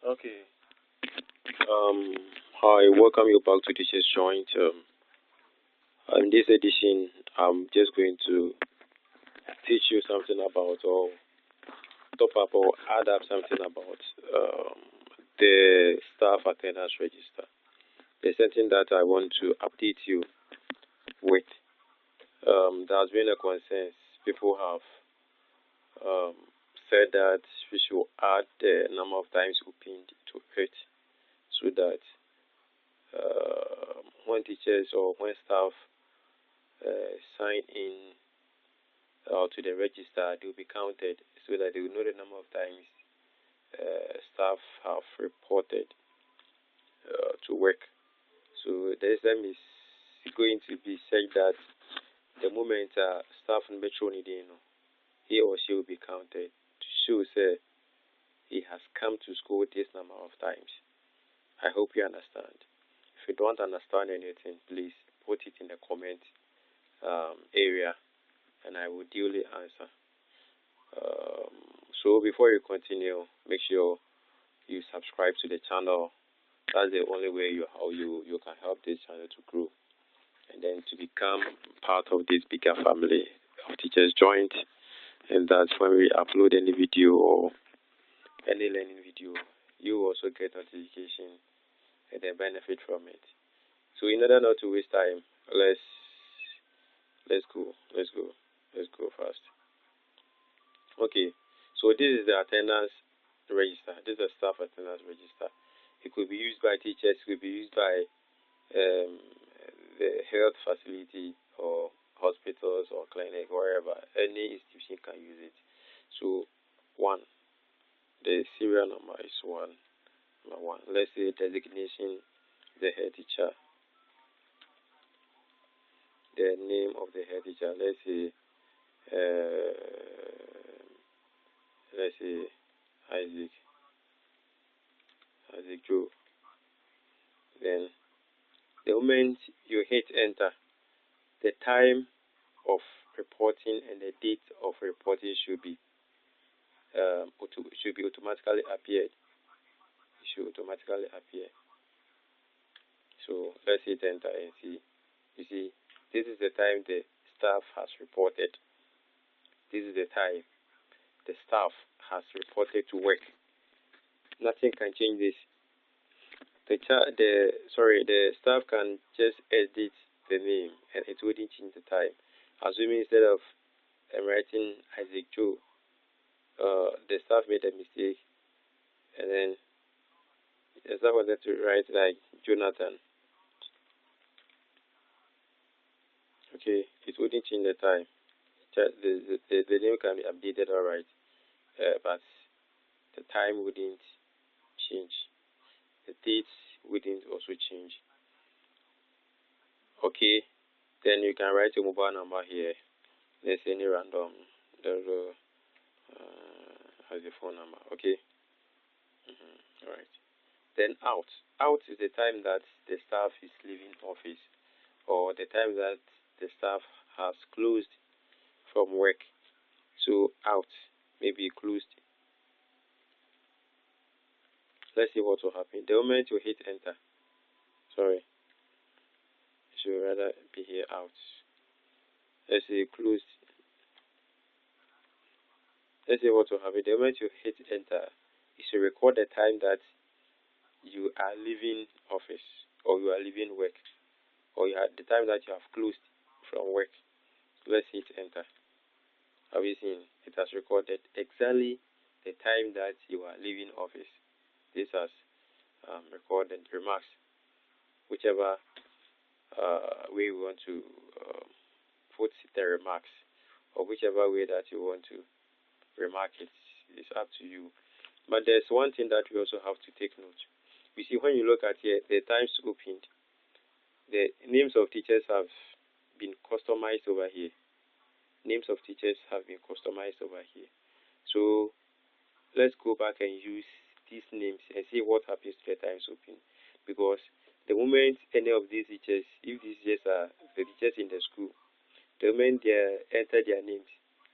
Okay. Um, Hi, welcome you back to Teachers Joint. In this edition, I'm just going to teach you something about, or top up or add up something about the staff attendance register. There's something that I want to update you with. There's been a consensus. People have um, said that we should add the number of times opened to it so that when teachers or when staff sign in to the register, they will be counted so that they will know the number of times staff have reported to work. So the exam is going to be said that the moment staff in Metro Nidino, he or she will be counted to show say he has come to school this number of times. I hope you understand. If you don't understand anything, please put it in the comment area and I will duly answer. Um, so before you continue, make sure you subscribe to the channel. That's the only way you can help this channel to grow and then to become part of this bigger family of Teachers Joint. And that's when we upload any video or any learning video, you also get notification and then benefit from it. So in order not to waste time, let's go. Let's go fast. Okay. So this is the attendance register. This is a staff attendance register. It could be used by teachers, it could be used by um, the health facility or hospitals or clinic, wherever. Any institution can use it. So, one, the serial number is number one. Let's say designation, the head teacher, the name of the head teacher. Uh, let's say Isaac, Isaac Joe. Then the moment you hit enter, the time of reporting and the date of reporting should be automatically appeared. It should automatically appear. So let's hit enter and see. You see, this is the time the staff has reported. This is the time the staff has reported to work. Nothing can change this. The staff can just edit the name and it wouldn't change the time. Assuming instead of writing Isaac Joe, the staff made a mistake and then the staff wanted to write like Jonathan. Okay, it wouldn't change the time. The name can be updated, alright, but the time wouldn't change. The dates wouldn't also change. Okay, then you can write your mobile number here. There's any random as a phone number. Okay. All right. Then out. Out is the time that the staff is leaving office, or the time that the staff has closed from work. So out, maybe closed. Let's see what will happen. The moment you hit enter, sorry, it should rather be here out. Let's say closed. Let's see what will happen. The moment you hit enter, it should record the time that you are leaving office or you are leaving work or you had the time that you have closed from work. Let's hit enter. Have you seen? It has recorded exactly the time that you are leaving office. This has recorded remarks. Whichever way you want to put the remarks or whichever way that you want to remark it is up to you. But there's one thing that we also have to take note. You see, when you look at here, the times opened, the names of teachers have been customized over here. Names of teachers have been customized over here. So let's go back and use these names and see what happens to the times open. Because the moment any of these teachers, if these teachers are the teachers in the school, the moment they enter their names,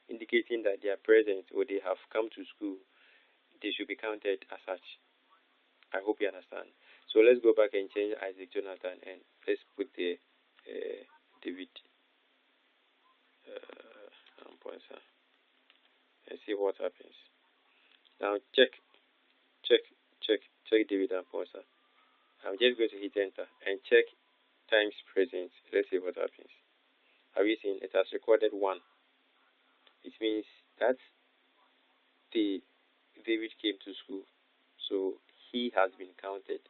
indicating that they are present or they have come to school, they should be counted as such. I hope you understand. So let's go back and change Isaac Jonathan and let's put the David Amponsa and see what happens. Now check, check, check David Amponsa. I'm just going to hit enter and check times present. Let's see what happens. Have you seen it has recorded 1? It means that the David came to school, so he has been counted.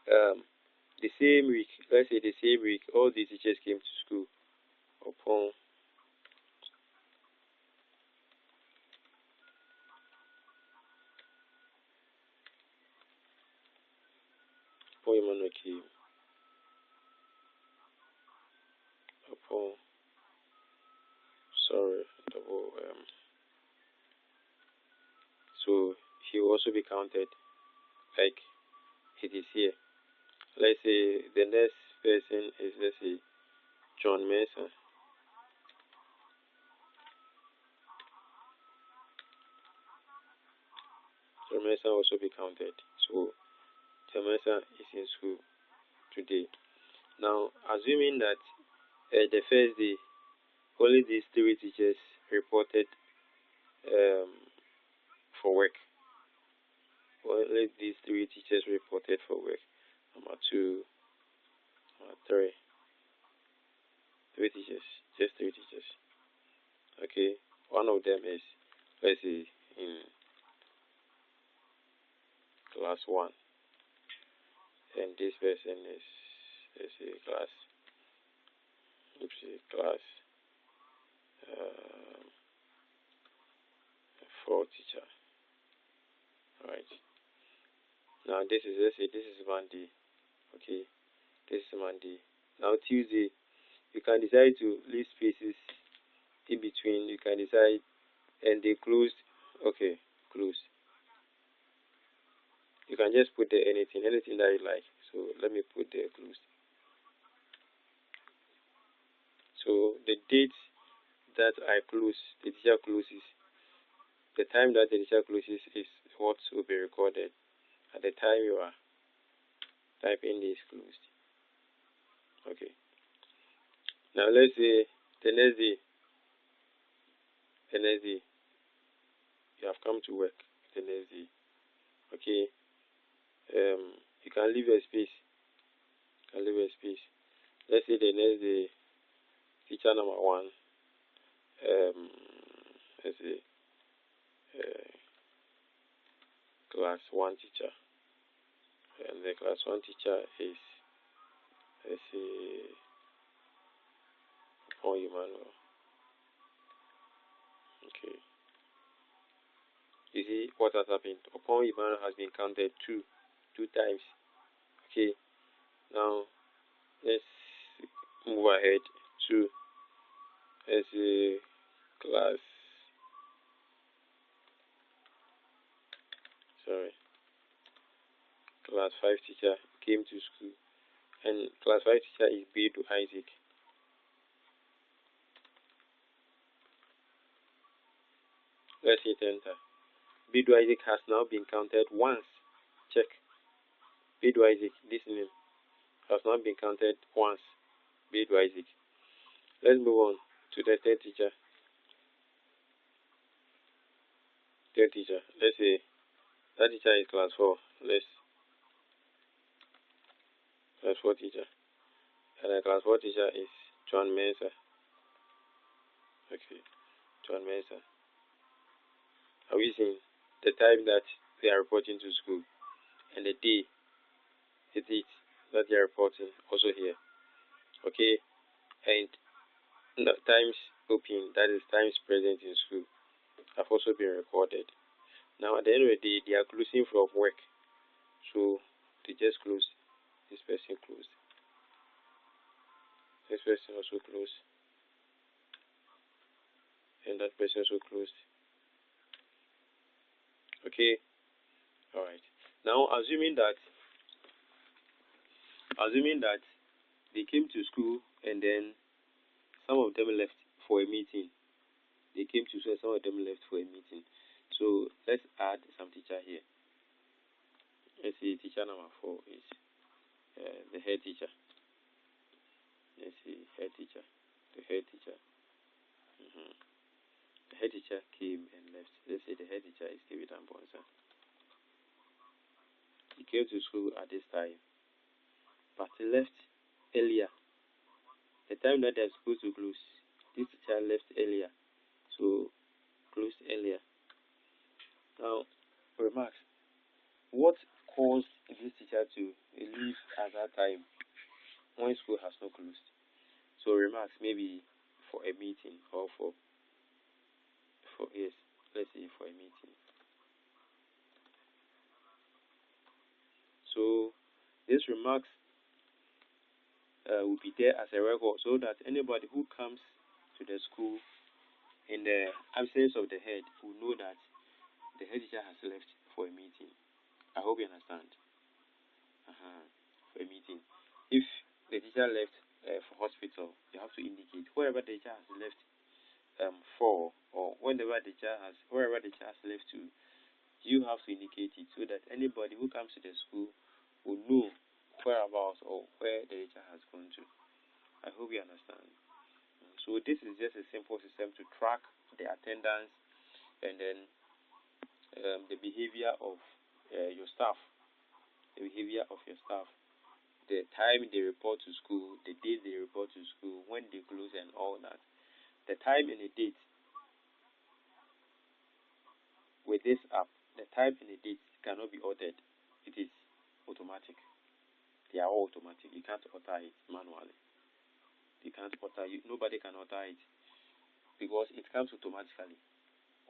The same week, let's say the same week, all the teachers came to school upon Emmanuel came upon double so he will also be counted like it is here. Let's say the next person is, let's say, John Mason. John Mason also be counted. So John Mason is in school today. Now, assuming that the first day, only these 3 teachers reported for work. Only these 3 teachers reported for work. Number 2, number 3. 3 teachers, just 3 teachers. Okay, one of them is, let's say, in class 1, and this person is, let's say, class 4 teacher. Alright. Now this is, let's say, this is Monday. Okay, this is Monday. Now Tuesday, you can decide to leave spaces in between. You can decide, and they closed. Okay, closed. You can just put there anything that you like. So let me put there closed. So the date that I close, the teacher closes, the time that the teacher closes is what will be recorded at the time you are typing this closed. Okay. Now let's say the next day, you have come to work the next day. Okay. You can leave a space. Let's say the next day, teacher number 1, let's say class 1 teacher, and the class 1 teacher is, let's say, upon Emmanuel. Okay. You see what has happened? Upon Emmanuel has been counted two times. Okay. Now let's move ahead to, let's say, class 5 teacher came to school, and class 5 teacher is Bedu Isaac. Let's hit enter. Bedu Isaac has now been counted once. Check. Bedu Isaac, this name, has not been counted once. Bedu Isaac. Let's move on to the third teacher. Let's say that teacher is class 4. Class 4 teacher. And the class 4 teacher is John Mensah. Okay, John Mensah. Are we seeing the time that they are reporting to school and the day, the date that they are reporting also here? Okay, and times open, that is times present in school, have also been recorded. Now at the end of the day, they are closing from work, so they just close. This person closed. This person also closed. And that person also closed. Okay. Alright. Now assuming that they came to school and then some of them left for a meeting. They came to school and some of them left for a meeting. So let's add some teacher here. Let's see, teacher number 4 is the head teacher. Let's see, head teacher. The head teacher. Mm-hmm. The head teacher came and left. Let's say the head teacher is David Ambonsa. He came to school at this time, but he left earlier. The time that they're supposed to close, this teacher left earlier, so closed earlier. Now, remarks. What caused this teacher to leave at that time when school has not closed? So remarks, maybe for a meeting or for yes, let's say for a meeting. So these remarks will be there as a record, so that anybody who comes to the school in the absence of the head will know that the head teacher has left for a meeting. I hope you understand. For a meeting. If the teacher left for hospital, you have to indicate wherever the teacher has left for, or wherever the teacher has left to. You have to indicate it so that anybody who comes to the school will know whereabouts or where the teacher has gone to. I hope you understand. So this is just a simple system to track the attendance and then the behavior of your staff. The behavior of your staff. The time they report to school, the days they report to school, when they close and all that. The time and the date with this app, the time and the date cannot be altered. It is automatic. They are all automatic. You can't alter it manually. You can't alter it. Nobody can alter it because it comes automatically.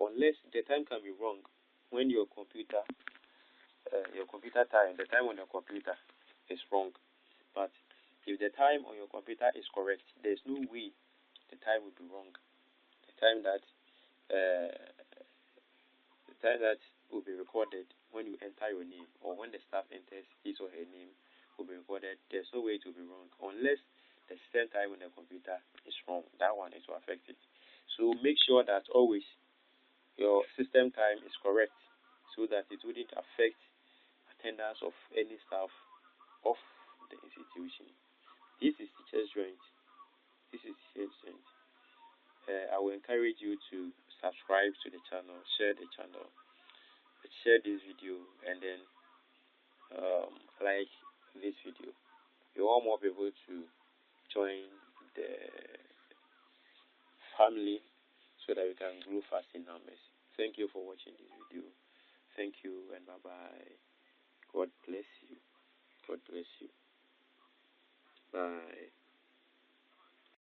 Unless the time can be wrong when your computer time, the time on your computer is wrong. But if the time on your computer is correct, there's no way the time will be wrong. The time that will be recorded when you enter your name, or when the staff enters his or her name, will be recorded. There's no way it will be wrong unless the system time on the computer is wrong. That one is to affect it. So make sure that always your system time is correct, so that it wouldn't affect attendance of any staff of the institution. This is Teachers Joint. I will encourage you to subscribe to the channel, share the channel, share this video, and then like this video. You want more people to join the family so that we can grow fast in numbers. Thank you for watching this video. Thank you and bye bye. God bless you. God bless you. Bye.